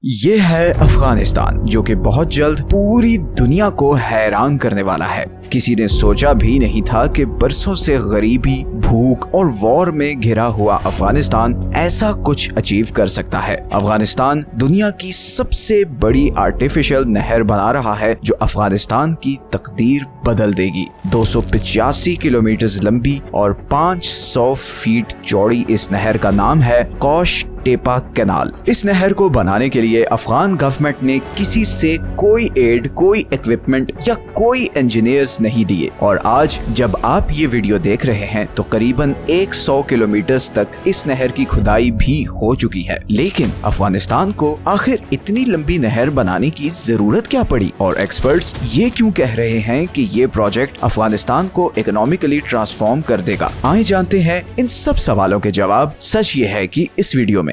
ये है अफगानिस्तान, जो कि बहुत जल्द पूरी दुनिया को हैरान करने वाला है। किसी ने सोचा भी नहीं था कि बरसों से गरीबी, भूख और वॉर में घिरा हुआ अफगानिस्तान ऐसा कुछ अचीव कर सकता है। अफगानिस्तान दुनिया की सबसे बड़ी आर्टिफिशियल नहर बना रहा है, जो अफगानिस्तान की तकदीर बदल देगी। 285 किलोमीटर लंबी और 500 फीट चौड़ी इस नहर का नाम है कॉश टेपा कैनाल। इस नहर को बनाने के लिए अफगान गवर्नमेंट ने किसी से कोई एड, कोई इक्विपमेंट या कोई इंजीनियर्स नहीं दिए। और आज जब आप ये वीडियो देख रहे हैं तो करीबन 100 किलोमीटर तक इस नहर की खुदाई भी हो चुकी है। लेकिन अफगानिस्तान को आखिर इतनी लंबी नहर बनाने की जरूरत क्या पड़ी, और एक्सपर्ट्स ये क्यों कह रहे हैं कि ये प्रोजेक्ट अफगानिस्तान को इकोनॉमिकली ट्रांसफॉर्म कर देगा? आइए जानते हैं इन सब सवालों के जवाब। सच ये है कि इस वीडियो में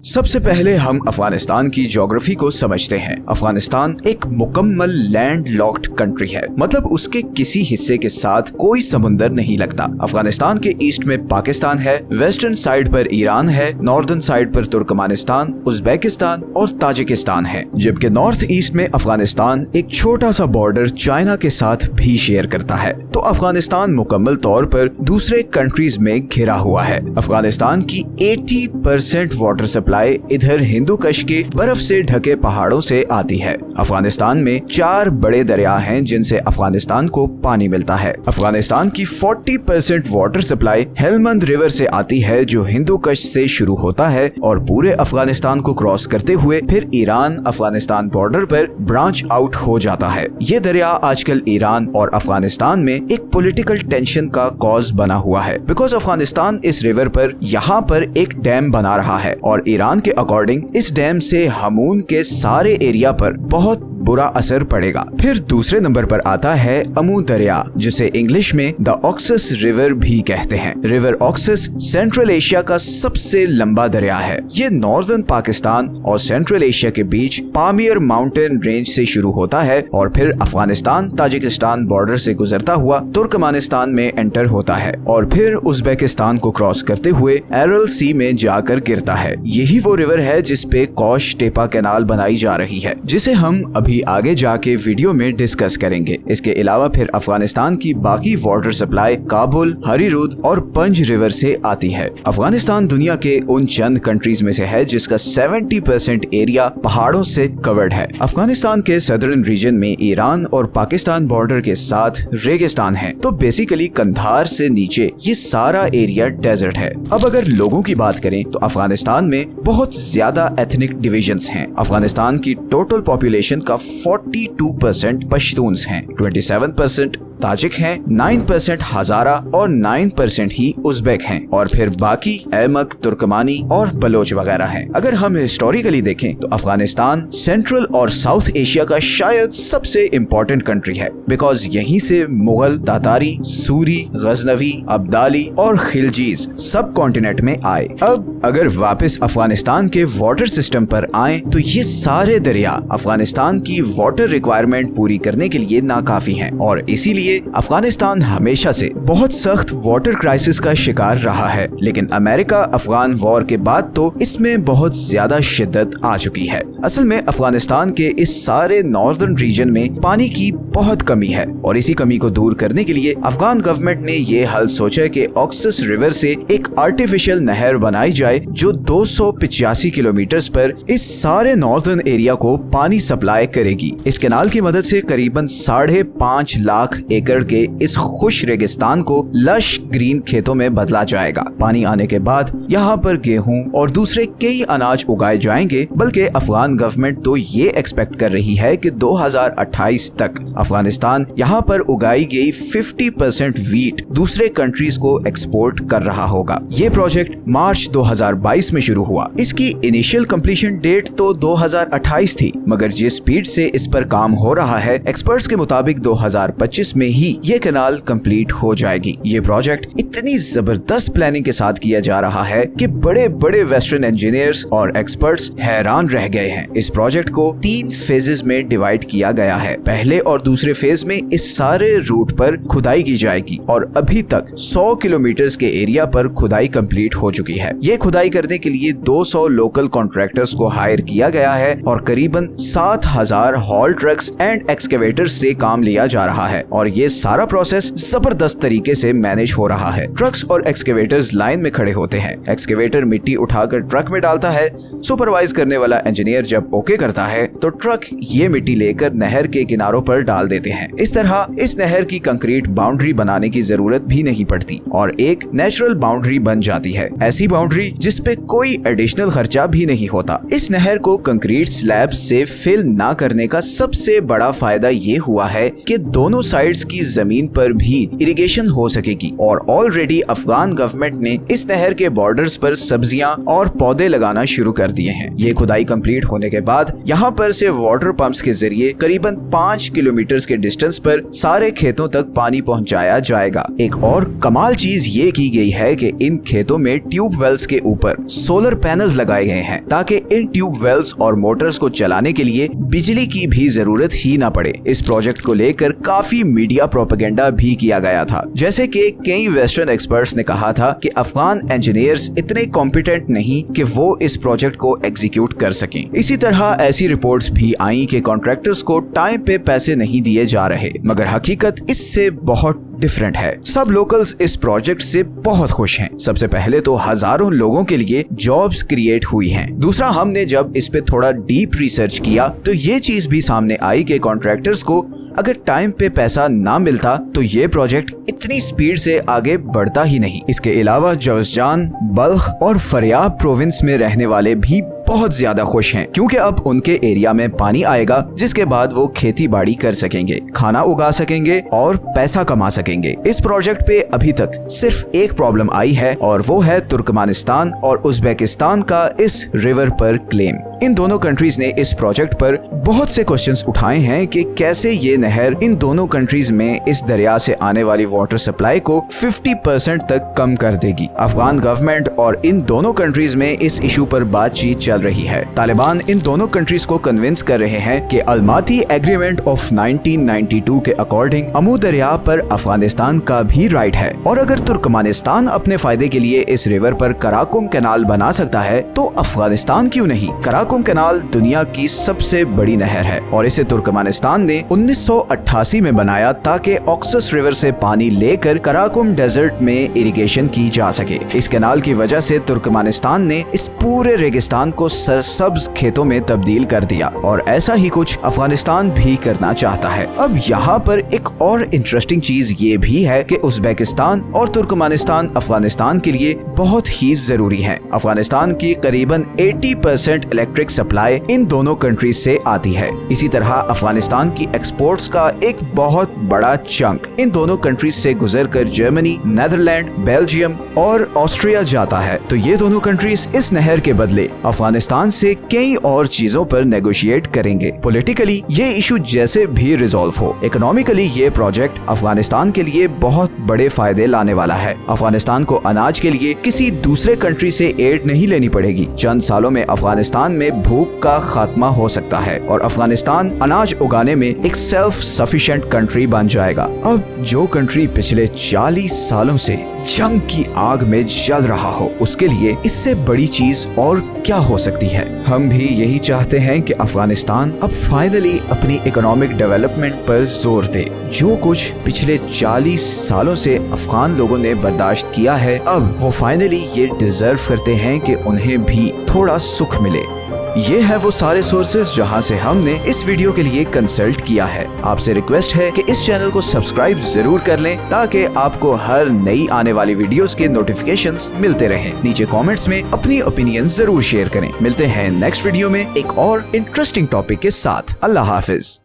सबसे पहले हम अफगानिस्तान की ज्योग्राफी को समझते हैं। अफगानिस्तान एक मुकम्मल लैंड लॉक्ड कंट्री है, मतलब उसके किसी हिस्से के साथ कोई समुंदर नहीं लगता। अफगानिस्तान के ईस्ट में पाकिस्तान है, वेस्टर्न साइड पर ईरान है, नॉर्दर्न साइड पर तुर्कमेनिस्तान, उज्बेकिस्तान और ताजिकिस्तान है, जबकि नॉर्थ ईस्ट में अफगानिस्तान एक छोटा सा बॉर्डर चाइना के साथ भी शेयर करता है। तो अफगानिस्तान मुकम्मल तौर पर दूसरे कंट्रीज में घिरा हुआ है। अफगानिस्तान की 80% वाटर सप्लाई इधर हिंदू कश के बर्फ से ढके पहाड़ों से आती है। अफगानिस्तान में 4 बड़े दरिया हैं जिनसे अफगानिस्तान को पानी मिलता है। अफगानिस्तान की 40% वाटर सप्लाई हेलमंद रिवर से आती है, जो हिंदू कश से शुरू होता है और पूरे अफगानिस्तान को क्रॉस करते हुए फिर ईरान अफगानिस्तान बॉर्डर पर ब्रांच आउट हो जाता है। ये दरिया आजकल ईरान और अफगानिस्तान में एक पॉलिटिकल टेंशन का कॉज बना हुआ है, बिकॉज अफगानिस्तान इस रिवर पर यहाँ पर एक डैम बना रहा है और ईरान के अकॉर्डिंग इस डैम से हमून के सारे एरिया पर बहुत बुरा असर पड़ेगा। फिर दूसरे नंबर पर आता है अमू दरिया, जिसे इंग्लिश में द ऑक्सस रिवर भी कहते हैं। रिवर ऑक्सस सेंट्रल एशिया का सबसे लंबा दरिया है। ये नॉर्दर्न पाकिस्तान और सेंट्रल एशिया के बीच पामियर माउंटेन रेंज से शुरू होता है और फिर अफगानिस्तान ताजिकिस्तान बॉर्डर से गुजरता हुआ तुर्कमेनिस्तान में एंटर होता है और फिर उज्बेकिस्तान को क्रॉस करते हुए एरल सी में जाकर गिरता है। यही वो रिवर है जिसपे कॉश टेपा कैनाल बनाई जा रही है, जिसे हम अभी आगे जाके वीडियो में डिस्कस करेंगे। इसके अलावा फिर अफगानिस्तान की बाकी वाटर सप्लाई काबुल, हरीरुद और पंज रिवर से आती है। अफगानिस्तान दुनिया के उन चंद कंट्रीज में से है जिसका 70% एरिया पहाड़ों से कवर्ड है। अफगानिस्तान के सदर्न रीजन में ईरान और पाकिस्तान बॉर्डर के साथ रेगिस्तान है, तो बेसिकली कंधार से नीचे ये सारा एरिया डेजर्ट है। अब अगर लोगों की बात करें तो अफगानिस्तान में बहुत ज्यादा एथनिक डिविजन्स हैं। अफगानिस्तान की टोटल पॉपुलेशन का 42% पश्तून्स हैं, 27% ताजिक हैं, 9% हजारा और 9% ही उज्बेक हैं और फिर बाकी अहमक, तुर्कमानी और बलोच वगैरह हैं। अगर हम हिस्टोरिकली देखें तो अफगानिस्तान सेंट्रल और साउथ एशिया का शायद सबसे इम्पोर्टेंट कंट्री है, बिकॉज यहीं से मुगल, तातारी, सूरी, गजनवी, अब्दाली और खिलजीज सब कॉन्टिनेंट में आए। अब अगर वापस अफगानिस्तान के वाटर सिस्टम पर आए तो ये सारे दरिया अफगानिस्तान की वाटर रिक्वायरमेंट पूरी करने के लिए नाकाफी हैं और इसीलिए अफगानिस्तान हमेशा से बहुत सख्त वाटर क्राइसिस का शिकार रहा है। लेकिन अमेरिका अफगान वॉर के बाद तो इसमें बहुत ज्यादा शिद्दत आ चुकी है। असल में अफगानिस्तान के इस सारे नॉर्दर्न रीजन में पानी की बहुत कमी है और इसी कमी को दूर करने के लिए अफगान गवर्नमेंट ने ये हल सोचा कि ऑक्सस रिवर से एक आर्टिफिशियल नहर बनाई जाए जो 285 किलोमीटर पर इस सारे नॉर्दर्न एरिया को पानी सप्लाई करेगी। इस कैनाल की मदद से करीबन 5.5 लाख एकड़ के इस खुश रेगिस्तान को लश ग्रीन खेतों में बदला जाएगा। पानी आने के बाद यहाँ पर गेहूं और दूसरे कई अनाज उगाए जाएंगे, बल्कि अफगान गवर्नमेंट तो ये एक्सपेक्ट कर रही है कि 2028 तक अफगानिस्तान यहाँ पर उगाई गई 50% वीट दूसरे कंट्रीज को एक्सपोर्ट कर रहा होगा। ये प्रोजेक्ट मार्च 2022 में शुरू हुआ। इसकी इनिशियल कंप्लीशन डेट तो 2028 थी, मगर जिस स्पीड से इस पर काम हो रहा है, एक्सपर्ट्स के मुताबिक 2025 में ही ये कैनाल कंप्लीट हो जाएगी। ये प्रोजेक्ट इतनी जबरदस्त प्लानिंग के साथ किया जा रहा है कि बड़े बड़े वेस्टर्न इंजीनियर्स और एक्सपर्ट्स हैरान रह गए हैं। इस प्रोजेक्ट को 3 फेजेस में डिवाइड किया गया है। पहले और दूसरे फेज में इस सारे रूट पर खुदाई की जाएगी और अभी तक 100 किलोमीटर के एरिया पर खुदाई कंप्लीट हो चुकी है। ये खुदाई करने के लिए 200 लोकल कॉन्ट्रैक्टर्स को हायर किया गया है और करीबन 7000 हॉल ट्रक्स एंड एक्सकेवेटर्स से काम लिया जा रहा है और ये सारा प्रोसेस जबरदस्त तरीके से मैनेज हो रहा है। ट्रक्स और एक्सकेवेटर्स लाइन में खड़े होते हैं। एक्सकेवेटर मिट्टी उठाकर ट्रक में डालता है। सुपरवाइज करने वाला इंजीनियर जब ओके करता है तो ट्रक ये मिट्टी लेकर नहर के किनारों पर डाल देते हैं। इस तरह इस नहर की कंक्रीट बाउंड्री बनाने की जरूरत भी नहीं पड़ती और एक नेचुरल बाउंड्री बन जाती है। ऐसी बाउंड्री जिसपे कोई एडिशनल खर्चा भी नहीं होता। इस नहर को कंक्रीट स्लैब से फिल ना करने का सबसे बड़ा फायदा ये हुआ है कि दोनों साइड्स की जमीन पर भी इरिगेशन हो सकेगी और ऑलरेडी अफगान गवर्नमेंट ने इस नहर के बॉर्डर्स पर सब्जियां और पौधे लगाना शुरू कर दिए हैं। ये खुदाई कंप्लीट होने के बाद यहाँ पर से वाटर पंप्स के जरिए करीबन 5 किलोमीटर के डिस्टेंस पर सारे खेतों तक पानी पहुँचाया जाएगा। एक और कमाल चीज ये की गई है कि इन खेतों में ट्यूब वेल्स के ऊपर सोलर पैनल्स लगाए गए हैं ताकि इन ट्यूब वेल्स और मोटर्स को चलाने के लिए बिजली की भी जरूरत ही ना पड़े। इस प्रोजेक्ट को लेकर काफी मीडिया प्रोपेगेंडा भी किया गया था, जैसे कि कई वेस्टर्न एक्सपर्ट्स ने कहा था कि अफगान इंजीनियर्स इतने कॉम्पिटेंट नहीं कि वो इस प्रोजेक्ट को एग्जीक्यूट कर सकें। इसी तरह ऐसी रिपोर्ट्स भी आई कि कॉन्ट्रैक्टर्स को टाइम पे पैसे नहीं दिए जा रहे, मगर हकीकत इससे बहुत डिफरेंट है। सब लोकल्स इस प्रोजेक्ट से बहुत खुश हैं। सबसे पहले तो हजारों लोगों के लिए जॉब्स क्रिएट हुई हैं। दूसरा, हमने जब इस पे थोड़ा डीप रिसर्च किया तो ये चीज भी सामने आई कि कॉन्ट्रैक्टर्स को अगर टाइम पे पैसा ना मिलता तो ये प्रोजेक्ट इतनी स्पीड से आगे बढ़ता ही नहीं। इसके अलावा जौजजान, बल्ख और फरियाब प्रोविंस में रहने वाले भी बहुत ज्यादा खुश हैं क्योंकि अब उनके एरिया में पानी आएगा जिसके बाद वो खेती बाड़ी कर सकेंगे, खाना उगा सकेंगे और पैसा कमा सकेंगे। इस प्रोजेक्ट पे अभी तक सिर्फ एक प्रॉब्लम आई है और वो है तुर्कमेनिस्तान और उज्बेकिस्तान का इस रिवर पर क्लेम। इन दोनों कंट्रीज ने इस प्रोजेक्ट पर बहुत से क्वेश्चंस उठाए हैं कि कैसे ये नहर इन दोनों कंट्रीज में इस दरिया से आने वाली वाटर सप्लाई को 50% तक कम कर देगी। अफगान गवर्नमेंट और इन दोनों कंट्रीज में इस इशू पर बातचीत चल रही है। तालिबान इन दोनों कंट्रीज को कन्विंस कर रहे हैं कि अलमाती एग्रीमेंट ऑफ 1992 के अकॉर्डिंग अमू दरिया पर अफगानिस्तान का भी राइट है और अगर तुर्कमेनिस्तान अपने फायदे के लिए इस रिवर पर कराकुम कैनाल बना सकता है तो अफगानिस्तान क्यों नहीं। कराकुम कैनाल दुनिया की सबसे बड़ी नहर है और इसे तुर्कमेनिस्तान ने 1988 में बनाया ताकि ऑक्सस रिवर से पानी लेकर कराकुम डेजर्ट में इरिगेशन की जा सके। इस कैनाल की वजह से तुर्कमेनिस्तान ने इस पूरे रेगिस्तान को सरसब्ज खेतों में तब्दील कर दिया और ऐसा ही कुछ अफगानिस्तान भी करना चाहता है। अब यहाँ पर एक और इंटरेस्टिंग चीज ये भी है कि उज्बेकिस्तान और तुर्कमेनिस्तान अफगानिस्तान के लिए बहुत ही जरूरी है। अफगानिस्तान की करीबन 80% इलेक्ट्रिक सप्लाई इन दोनों कंट्रीज से आती है। इसी तरह अफगानिस्तान की एक्सपोर्ट्स का एक बहुत बड़ा चंक इन दोनों कंट्रीज से गुजरकर जर्मनी, नेदरलैंड, बेल्जियम और ऑस्ट्रिया जाता है। तो ये दोनों कंट्रीज इस नहर के बदले अफगानिस्तान से कई और चीजों पर नेगोशिएट करेंगे। पॉलिटिकली ये इशू जैसे भी रिजॉल्व हो, इकोनॉमिकली ये प्रोजेक्ट अफगानिस्तान के लिए बहुत बड़े फायदे लाने वाला है। अफगानिस्तान को अनाज के लिए किसी दूसरे कंट्री से एड नहीं लेनी पड़ेगी। चंद सालों में अफगानिस्तान में भूख का खात्मा हो सकता है और अफगानिस्तान अनाज उगाने में एक सेल्फ सफिशिएंट कंट्री बन जाएगा। अब जो कंट्री पिछले 40 सालों से जंग की आग में जल रहा हो, उसके लिए इससे बड़ी चीज और क्या हो सकती है। हम भी यही चाहते हैं कि अफगानिस्तान अब फाइनली अपनी इकोनॉमिक डेवलपमेंट पर जोर दे। जो कुछ पिछले 40 सालों से अफगान लोगों ने बर्दाश्त किया है, अब वो फाइनली ये डिजर्व करते हैं कि उन्हें भी थोड़ा सुख मिले। ये है वो सारे सोर्सेज जहां से हमने इस वीडियो के लिए कंसल्ट किया है। आपसे रिक्वेस्ट है कि इस चैनल को सब्सक्राइब जरूर कर लें ताकि आपको हर नई आने वाली वीडियोस के नोटिफिकेशंस मिलते रहें। नीचे कमेंट्स में अपनी ओपिनियन जरूर शेयर करें। मिलते हैं नेक्स्ट वीडियो में एक और इंटरेस्टिंग टॉपिक के साथ। अल्लाह हाफिज।